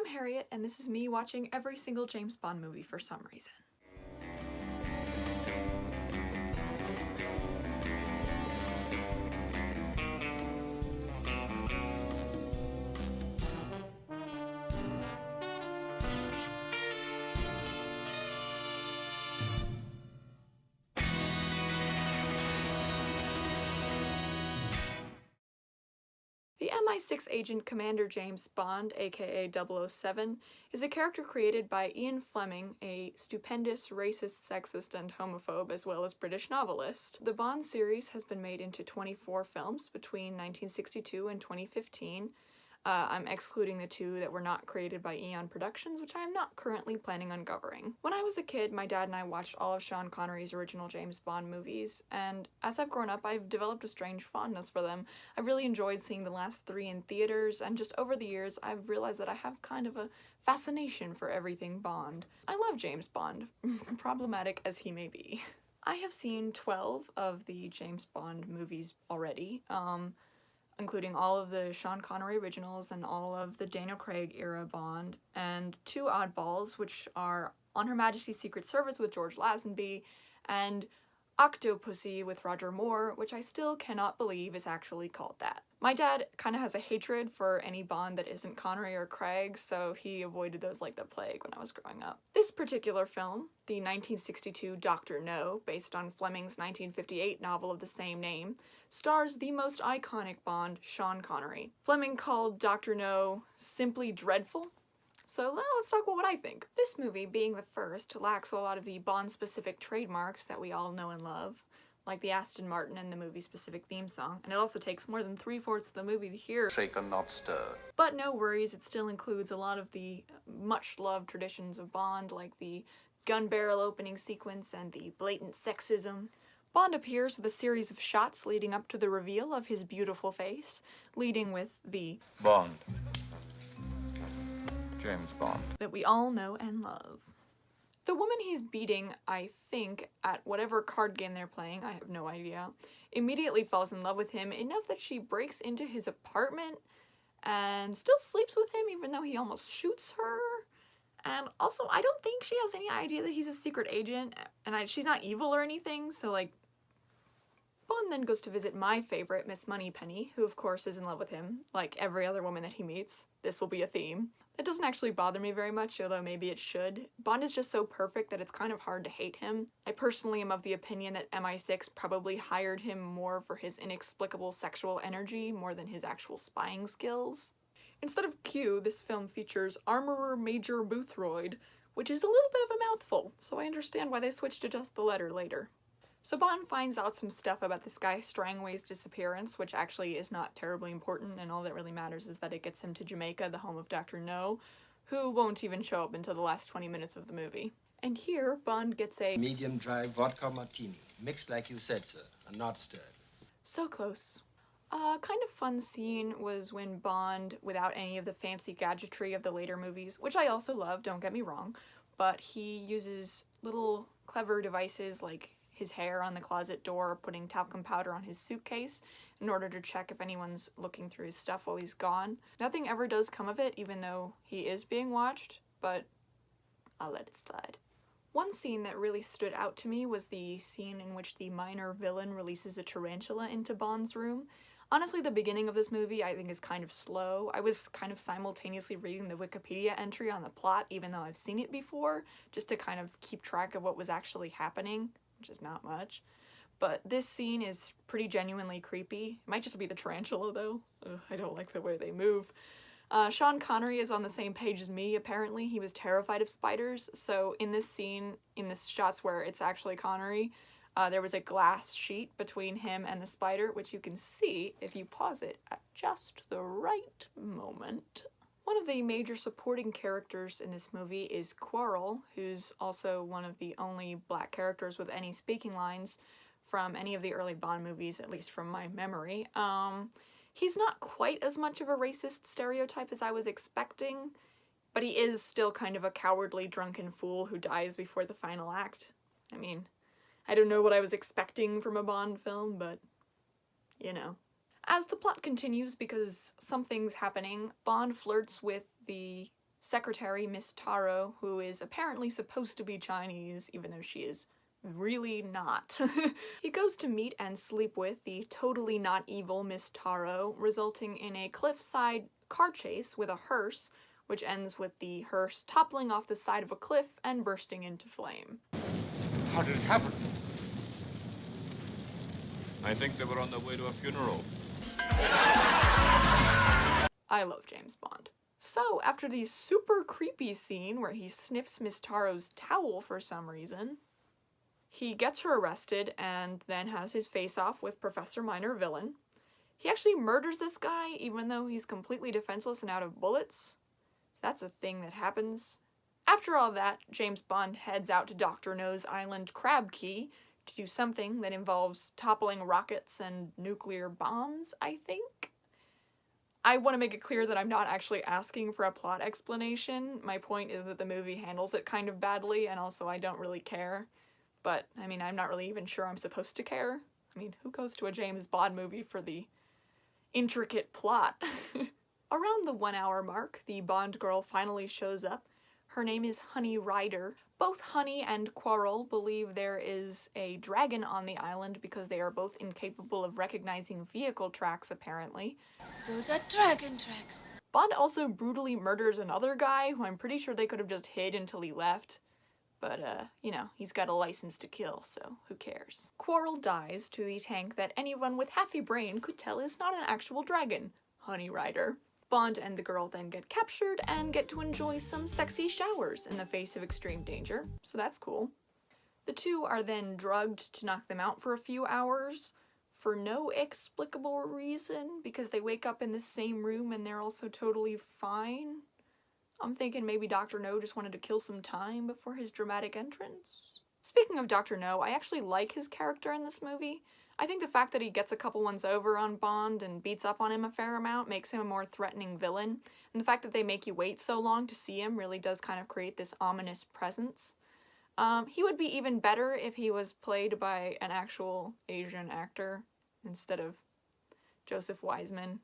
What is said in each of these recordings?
I'm Harriet, and this is me watching every single James Bond movie for some reason. The MI6 agent Commander James Bond, aka 007, is a character created by Ian Fleming, a stupendous, racist, sexist, and homophobe, as well as British novelist. The Bond series has been made into 24 films between 1962 and 2015. I'm excluding the 2 that were not created by Eon Productions, which I am not currently planning on covering. When I was a kid, my dad and I watched all of Sean Connery's original James Bond movies, and as I've grown up, I've developed a strange fondness for them. I really enjoyed seeing the last 3 in theaters, and just over the years, I've realized that I have kind of a fascination for everything Bond. I love James Bond, problematic as he may be. I have seen 12 of the James Bond movies already, including all of the Sean Connery originals and all of the Daniel Craig era Bond, and 2 oddballs, which are On Her Majesty's Secret Service with George Lazenby, and Octopussy with Roger Moore, which I still cannot believe is actually called that. My dad kind of has a hatred for any Bond that isn't Connery or Craig, so he avoided those like the plague when I was growing up. This particular film, the 1962 Dr. No, based on Fleming's 1958 novel of the same name, stars the most iconic Bond, Sean Connery. Fleming called Dr. No simply dreadful. So let's talk about what I think. This movie, being the first, lacks a lot of the Bond-specific trademarks that we all know and love, like the Aston Martin and the movie-specific theme song, and it also takes more than 3/4 of the movie to hear "Shaken Not Stirred." But no worries, it still includes a lot of the much-loved traditions of Bond, like the gun barrel opening sequence and the blatant sexism. Bond appears with a series of shots leading up to the reveal of his beautiful face, leading with the Bond. James Bond that we all know and love. The woman he's beating, I think, at whatever card game they're playing, I have no idea, immediately falls in love with him enough that she breaks into his apartment and still sleeps with him even though he almost shoots her. And also, I don't think she has any idea that he's a secret agent, and she's not evil or anything, so like, Bond then goes to visit my favorite, Miss Moneypenny, who of course is in love with him, like every other woman that he meets. This will be a theme. It doesn't actually bother me very much, although maybe it should. Bond is just so perfect that it's kind of hard to hate him. I personally am of the opinion that MI6 probably hired him more for his inexplicable sexual energy more than his actual spying skills. Instead of Q, this film features Armorer Major Boothroyd, which is a little bit of a mouthful, so I understand why they switched to just the letter later. So Bond finds out some stuff about this guy Strangway's disappearance, which actually is not terribly important, and all that really matters is that it gets him to Jamaica, the home of Dr. No, who won't even show up until the last 20 minutes of the movie. And here, Bond gets a medium dry vodka martini, mixed like you said, sir, and not stirred. So close. A kind of fun scene was when Bond, without any of the fancy gadgetry of the later movies, which I also love, don't get me wrong, but he uses little clever devices like his hair on the closet door, putting talcum powder on his suitcase in order to check if anyone's looking through his stuff while he's gone. Nothing ever does come of it, even though he is being watched, but I'll let it slide. One scene that really stood out to me was the scene in which the minor villain releases a tarantula into Bond's room. Honestly, the beginning of this movie I think is kind of slow. I was kind of simultaneously reading the Wikipedia entry on the plot, even though I've seen it before, just to kind of keep track of what was actually happening, which is not much. But this scene is pretty genuinely creepy. It might just be the tarantula, though. Ugh, I don't like the way they move. Sean Connery is on the same page as me, apparently. He was terrified of spiders, so in this scene, in the shots where it's actually Connery, there was a glass sheet between him and the spider, which you can see if you pause it at just the right moment. One of the major supporting characters in this movie is Quarrel, who's also one of the only black characters with any speaking lines from any of the early Bond movies, at least from my memory. He's not quite as much of a racist stereotype as I was expecting, but he is still kind of a cowardly drunken fool who dies before the final act. I mean, I don't know what I was expecting from a Bond film, but, you know. As the plot continues, because something's happening, Bond flirts with the secretary, Miss Taro, who is apparently supposed to be Chinese, even though she is really not. He goes to meet and sleep with the totally not evil Miss Taro, resulting in a cliffside car chase with a hearse, which ends with the hearse toppling off the side of a cliff and bursting into flame. How did it happen? I think they were on their way to a funeral. I love James Bond. So, after the super creepy scene where he sniffs Miss Taro's towel for some reason, he gets her arrested and then has his face-off with Professor Minor Villain. He actually murders this guy even though he's completely defenseless and out of bullets. That's a thing that happens. After all that, James Bond heads out to Dr. No's island Crab Key to do something that involves toppling rockets and nuclear bombs, I think? I want to make it clear that I'm not actually asking for a plot explanation. My point is that the movie handles it kind of badly, and also I don't really care. But, I mean, I'm not really even sure I'm supposed to care. I mean, who goes to a James Bond movie for the intricate plot? Around the 1 hour mark, the Bond girl finally shows up. Her name is Honey Rider. Both Honey and Quarrel believe there is a dragon on the island because they are both incapable of recognizing vehicle tracks, apparently. Those are dragon tracks. Bond also brutally murders another guy who I'm pretty sure they could have just hid until he left. But, you know, he's got a license to kill, so who cares? Quarrel dies to the tank that anyone with half a brain could tell is not an actual dragon, Honey Rider. Bond and the girl then get captured and get to enjoy some sexy showers in the face of extreme danger, so that's cool. The two are then drugged to knock them out for a few hours for no explicable reason, because they wake up in the same room and they're also totally fine. I'm thinking maybe Dr. No just wanted to kill some time before his dramatic entrance. Speaking of Dr. No, I actually like his character in this movie. I think the fact that he gets a couple ones over on Bond and beats up on him a fair amount makes him a more threatening villain, and the fact that they make you wait so long to see him really does kind of create this ominous presence. He would be even better if he was played by an actual Asian actor instead of Joseph Wiseman,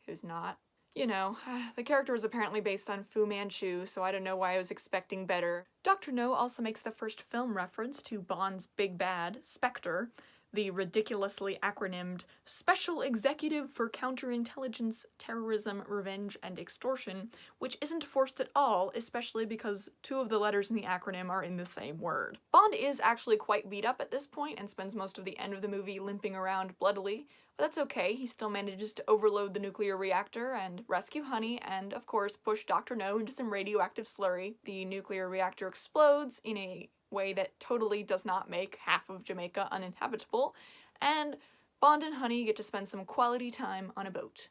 who's not. You know, the character was apparently based on Fu Manchu, so I don't know why I was expecting better. Dr. No also makes the first film reference to Bond's big bad, Spectre, the ridiculously acronymed Special Executive for Counterintelligence, Terrorism, Revenge, and Extortion, which isn't forced at all, especially because two of the letters in the acronym are in the same word. Bond is actually quite beat up at this point and spends most of the end of the movie limping around bloodily, but that's okay. He still manages to overload the nuclear reactor and rescue Honey and, of course, push Dr. No into some radioactive slurry. The nuclear reactor explodes in a way that totally does not make half of Jamaica uninhabitable, and Bond and Honey get to spend some quality time on a boat.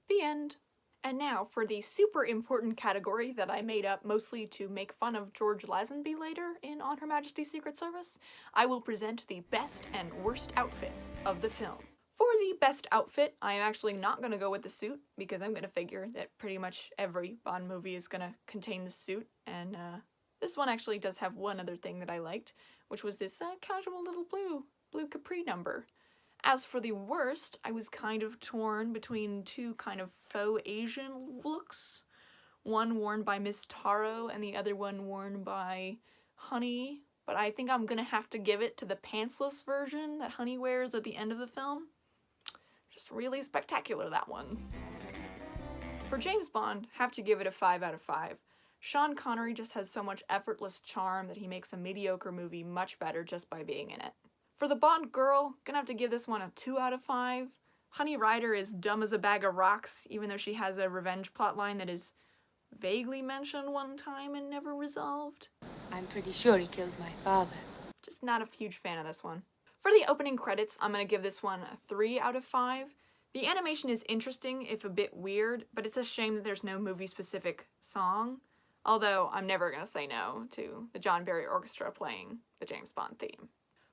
The end. And now for the super important category that I made up mostly to make fun of George Lazenby later in On Her Majesty's Secret Service, I will present the best and worst outfits of the film. For the best outfit, I am actually not going to go with the suit, because I'm going to figure that pretty much every Bond movie is going to contain the suit, and this one actually does have one other thing that I liked, which was this casual little blue capri number. As for the worst, I was kind of torn between two kind of faux Asian looks. One worn by Miss Taro and the other one worn by Honey, but I think I'm gonna have to give it to the pantsless version that Honey wears at the end of the film. Just really spectacular, that one. For James Bond, have to give it a 5 out of 5. Sean Connery just has so much effortless charm that he makes a mediocre movie much better just by being in it. For the Bond girl, gonna have to give this one a 2 out of 5. Honey Rider is dumb as a bag of rocks, even though she has a revenge plotline that is vaguely mentioned one time and never resolved. I'm pretty sure he killed my father. Just not a huge fan of this one. For the opening credits, I'm gonna give this one a 3 out of 5. The animation is interesting, if a bit weird, but it's a shame that there's no movie-specific song. Although, I'm never gonna say no to the John Barry Orchestra playing the James Bond theme.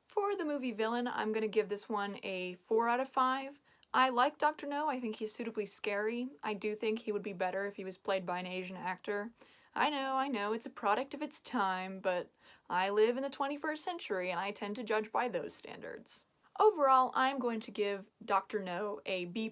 For the movie villain, I'm gonna give this one a 4 out of 5. I like Dr. No, I think he's suitably scary. I do think he would be better if he was played by an Asian actor. I know, it's a product of its time, but I live in the 21st century and I tend to judge by those standards. Overall, I'm going to give Dr. No a B+.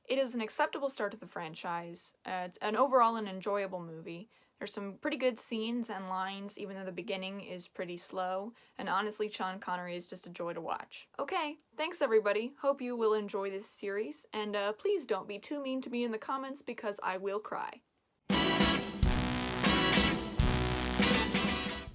It is an acceptable start to the franchise. It's overall an enjoyable movie. There's some pretty good scenes and lines, even though the beginning is pretty slow, and honestly, Sean Connery is just a joy to watch. Okay, thanks everybody. Hope you will enjoy this series, and please don't be too mean to me in the comments because I will cry.